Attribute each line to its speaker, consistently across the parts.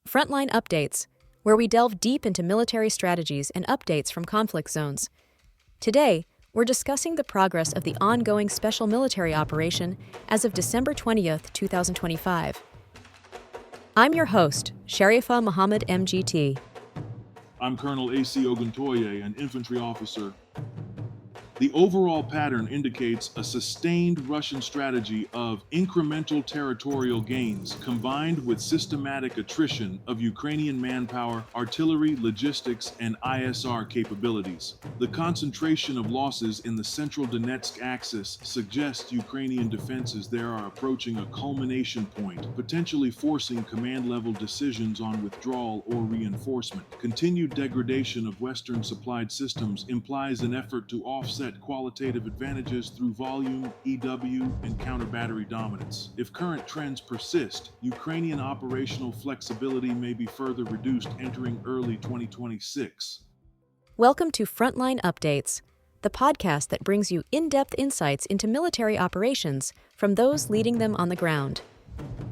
Speaker 1: Frontline Updates, where we delve deep into military strategies and updates from conflict zones. Today, we're discussing the progress of the ongoing special military operation as of December 20th, 2025. I'm your host, Sharifa Muhammad MGT.
Speaker 2: I'm Colonel A.C. Oguntoye, an infantry officer. The overall pattern indicates a sustained Russian strategy of incremental territorial gains combined with systematic attrition of Ukrainian manpower, artillery, logistics, and ISR capabilities. The concentration of losses in the central Donetsk axis suggests Ukrainian defenses there are approaching a culmination point, potentially forcing command-level decisions on withdrawal or reinforcement. Continued degradation of Western-supplied systems implies an effort to offset qualitative advantages through volume, EW, and counter-battery dominance. If current trends persist, Ukrainian operational flexibility may be further reduced entering early 2026.
Speaker 1: Welcome to Frontline Updates, the podcast that brings you in-depth insights into military operations from those leading them on the ground.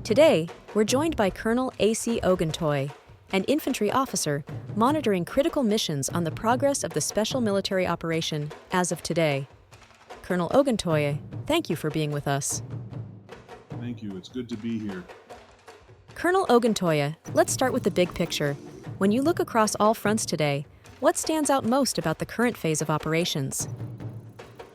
Speaker 1: Today, we're joined by Colonel A.C. Oguntoye, an infantry officer monitoring critical missions on the progress of the special military operation as of today. Colonel Oguntoye, thank you for being with us.
Speaker 2: Thank you. It's good to be here.
Speaker 1: Colonel Oguntoye, let's start with the big picture. When you look across all fronts today, what stands out most about the current phase of operations?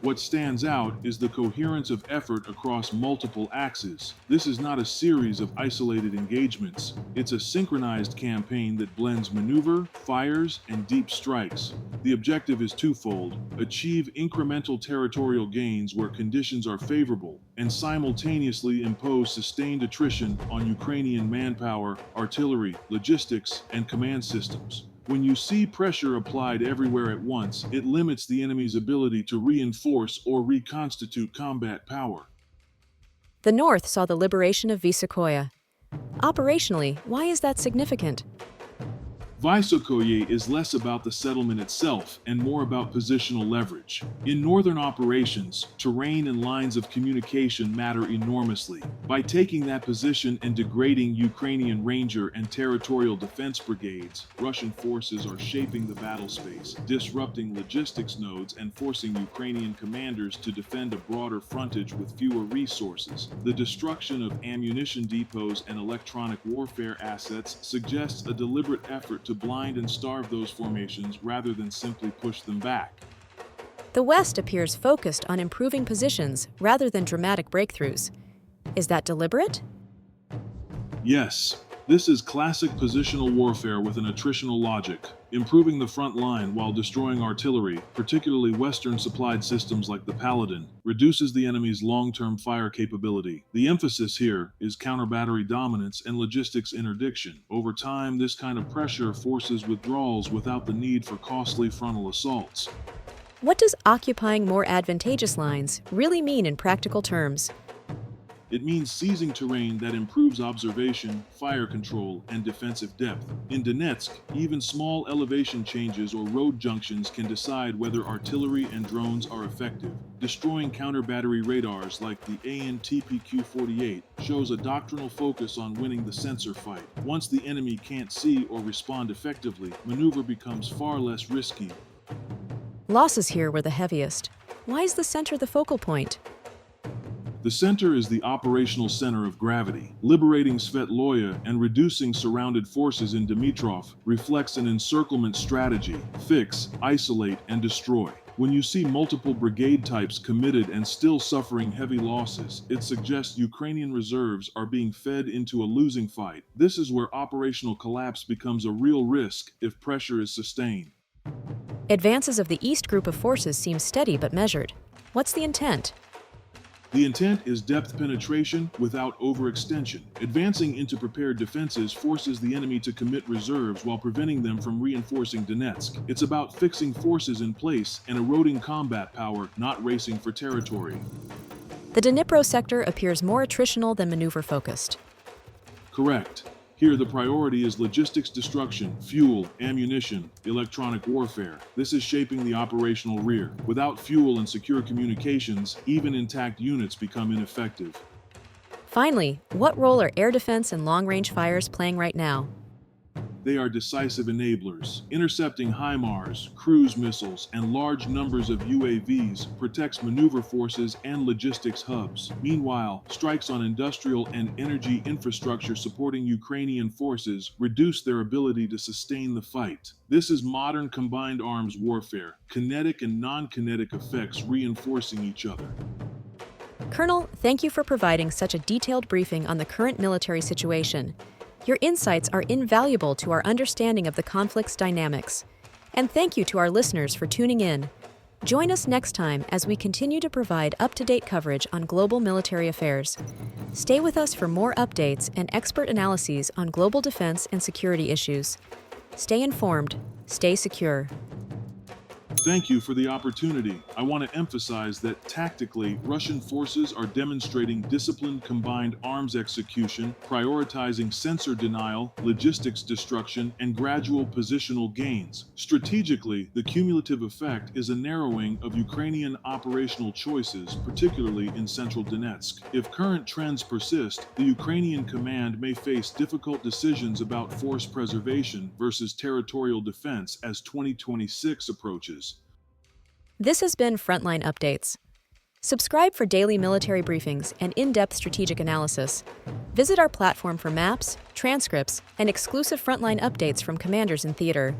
Speaker 2: What stands out is the coherence of effort across multiple axes. This is not a series of isolated engagements. It's a synchronized campaign that blends maneuver, fires, and deep strikes. The objective is twofold: achieve incremental territorial gains where conditions are favorable, and simultaneously impose sustained attrition on Ukrainian manpower, artillery, logistics, and command systems. When you see pressure applied everywhere at once, it limits the enemy's ability to reinforce or reconstitute combat power.
Speaker 1: The North saw the liberation of Vysokoye. Operationally, why is that significant?
Speaker 2: Vysokoye is less about the settlement itself and more about positional leverage. In northern operations, terrain and lines of communication matter enormously. By taking that position and degrading Ukrainian Ranger and territorial defense brigades, Russian forces are shaping the battle space, disrupting logistics nodes and forcing Ukrainian commanders to defend a broader frontage with fewer resources. The destruction of ammunition depots and electronic warfare assets suggests a deliberate effort to blind and starve those formations rather than simply push them back.
Speaker 1: The West appears focused on improving positions rather than dramatic breakthroughs. Is that deliberate?
Speaker 2: Yes, this is classic positional warfare with an attritional logic, improving the front line while destroying artillery, particularly Western-supplied systems like the Paladin, reduces the enemy's long-term fire capability. The emphasis here is counter-battery dominance and logistics interdiction. Over time, this kind of pressure forces withdrawals without the need for costly frontal assaults.
Speaker 1: What does occupying more advantageous lines really mean in practical terms?
Speaker 2: It means seizing terrain that improves observation, fire control, and defensive depth. In Donetsk, even small elevation changes or road junctions can decide whether artillery and drones are effective. Destroying counter-battery radars like the ANTPQ-48 shows a doctrinal focus on winning the sensor fight. Once the enemy can't see or respond effectively, maneuver becomes far less risky.
Speaker 1: Losses here were the heaviest. Why is the center the focal point?
Speaker 2: The center is the operational center of gravity. Liberating Svetloye and reducing surrounded forces in Dnipro reflects an encirclement strategy: fix, isolate, and destroy. When you see multiple brigade types committed and still suffering heavy losses, it suggests Ukrainian reserves are being fed into a losing fight. This is where operational collapse becomes a real risk if pressure is sustained.
Speaker 1: Advances of the East group of forces seem steady but measured. What's the intent?
Speaker 2: The intent is depth penetration without overextension. Advancing into prepared defenses forces the enemy to commit reserves while preventing them from reinforcing Donetsk. It's about fixing forces in place and eroding combat power, not racing for territory.
Speaker 1: The Dnipro sector appears more attritional than maneuver-focused.
Speaker 2: Correct. Here, the priority is logistics destruction, fuel, ammunition, electronic warfare. This is shaping the operational rear. Without fuel and secure communications, even intact units become ineffective.
Speaker 1: Finally, what role are air defense and long-range fires playing right now?
Speaker 2: They are decisive enablers. Intercepting HIMARS, cruise missiles, and large numbers of UAVs protects maneuver forces and logistics hubs. Meanwhile, strikes on industrial and energy infrastructure supporting Ukrainian forces reduce their ability to sustain the fight. This is modern combined arms warfare, kinetic and non-kinetic effects reinforcing each other.
Speaker 1: Colonel, thank you for providing such a detailed briefing on the current military situation. Your insights are invaluable to our understanding of the conflict's dynamics. And thank you to our listeners for tuning in. Join us next time as we continue to provide up-to-date coverage on global military affairs. Stay with us for more updates and expert analyses on global defense and security issues. Stay informed, stay secure.
Speaker 2: Thank you for the opportunity. I want to emphasize that tactically, Russian forces are demonstrating disciplined combined arms execution, prioritizing sensor denial, logistics destruction, and gradual positional gains. Strategically, the cumulative effect is a narrowing of Ukrainian operational choices, particularly in central Donetsk. If current trends persist, the Ukrainian command may face difficult decisions about force preservation versus territorial defense as 2026 approaches.
Speaker 1: This has been Frontline Updates. Subscribe for daily military briefings and in-depth strategic analysis. Visit our platform for maps, transcripts, and exclusive Frontline updates from commanders in theater.